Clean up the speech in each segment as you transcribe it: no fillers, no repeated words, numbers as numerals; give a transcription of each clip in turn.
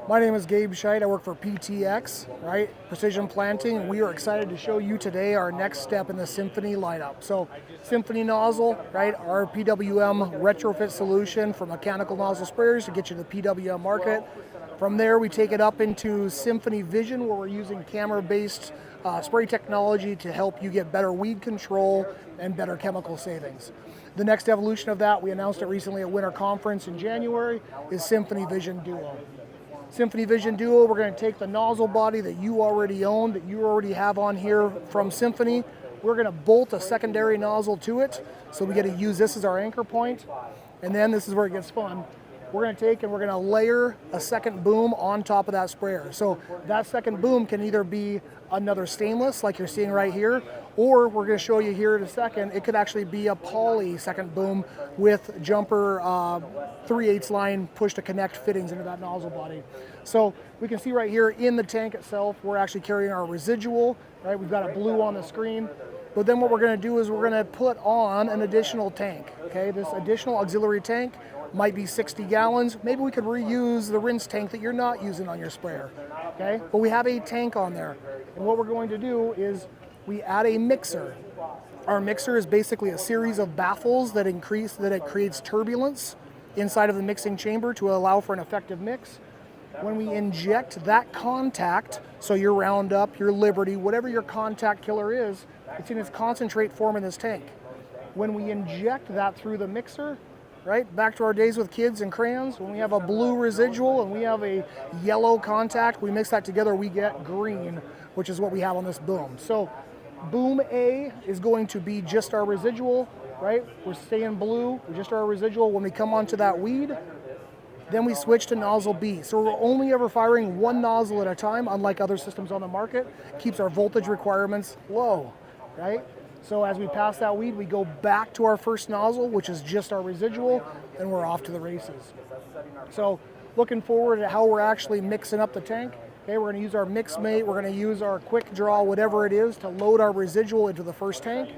My name is Gabe Scheidt. I work for PTX, right? Precision Planting, and we are excited to show you today our next step in the Symphony lineup. So, Symphony nozzle, right? Our PWM retrofit solution for mechanical nozzle sprayers to get you to the PWM market. From there, we take it up into SymphonyVision, where we're using camera-based spray technology to help you get better weed control and better chemical savings. The next evolution of that, we announced it recently at Winter Conference in January, is SymphonyVision Duo. SymphonyVision Duo, we're going to take the nozzle body that you already own, that you already have on here from Symphony. We're going to bolt a secondary nozzle to it, so we get to use this as our anchor point. And then this is where it gets fun. We're going to take and we're going to layer a second boom on top of that sprayer. So that second boom can either be another stainless, like you're seeing right here, or we're going to show you here in a second, it could actually be a poly second boom with jumper 3/8 line push to connect fittings into that nozzle body. So we can see right here in the tank itself, we're actually carrying our residual, right? We've got a blue on the screen. But then what we're going to do is we're going to put on an additional tank, okay? This additional auxiliary tank might be 60 gallons. Maybe we could reuse the rinse tank that you're not using on your sprayer, okay? But we have a tank on there. And what we're going to do is we add a mixer. Our mixer is basically a series of baffles that it creates turbulence inside of the mixing chamber to allow for an effective mix. When we inject that contact, so your Roundup, your Liberty, whatever your contact killer is, it's in its concentrate form in this tank. When we inject that through the mixer, right, back to our days with kids and crayons, when we have a blue residual and we have a yellow contact, we mix that together, we get green, which is what we have on this boom. So boom A is going to be just our residual, right? We're staying blue, just our residual. When we come onto that weed, then we switch to nozzle B. So we're only ever firing one nozzle at a time, unlike other systems on the market. Keeps our voltage requirements low, right? So as we pass that weed, we go back to our first nozzle, which is just our residual, and we're off to the races. So looking forward to how we're actually mixing up the tank. Okay, we're gonna use our mix mate, we're gonna use our quick draw, whatever it is, to load our residual into the first tank.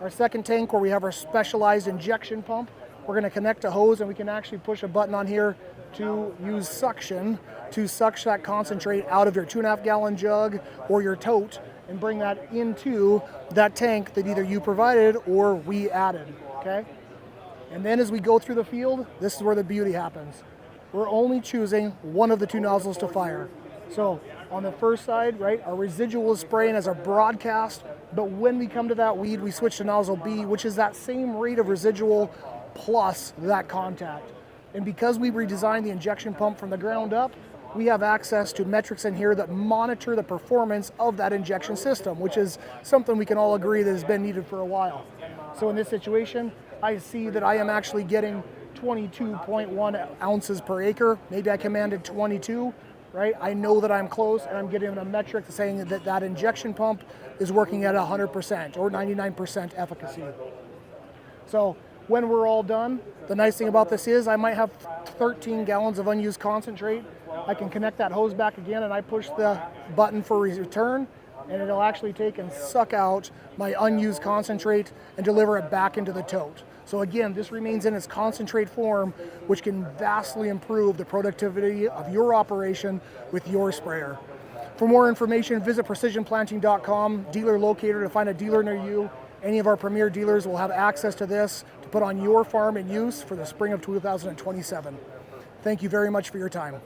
Our second tank, where we have our specialized injection pump, we're gonna connect a hose, and we can actually push a button on here to use suction to suck that concentrate out of your 2.5 gallon jug or your tote and bring that into that tank that either you provided or we added, okay? And then as we go through the field, this is where the beauty happens. We're only choosing one of the two nozzles to fire. So on the first side, right, our residual is spraying as a broadcast, but when we come to that weed, we switch to nozzle B, which is that same rate of residual plus that contact. And because we redesigned the injection pump from the ground up, we have access to metrics in here that monitor the performance of that injection system, which is something we can all agree that has been needed for a while. So in this situation, I see that I am actually getting 22.1 ounces per acre. Maybe I commanded 22, right? I know that I'm close, and I'm getting a metric saying that that injection pump is working at 100% or 99% efficacy. So when we're all done, the nice thing about this is I might have 13 gallons of unused concentrate. I can connect that hose back again, and I push the button for return, and it'll actually take and suck out my unused concentrate and deliver it back into the tote. So again, this remains in its concentrate form, which can vastly improve the productivity of your operation with your sprayer. For more information, visit precisionplanting.com, dealer locator, to find a dealer near you. Any of our premier dealers will have access to this to put on your farm in use for the spring of 2027. Thank you very much for your time.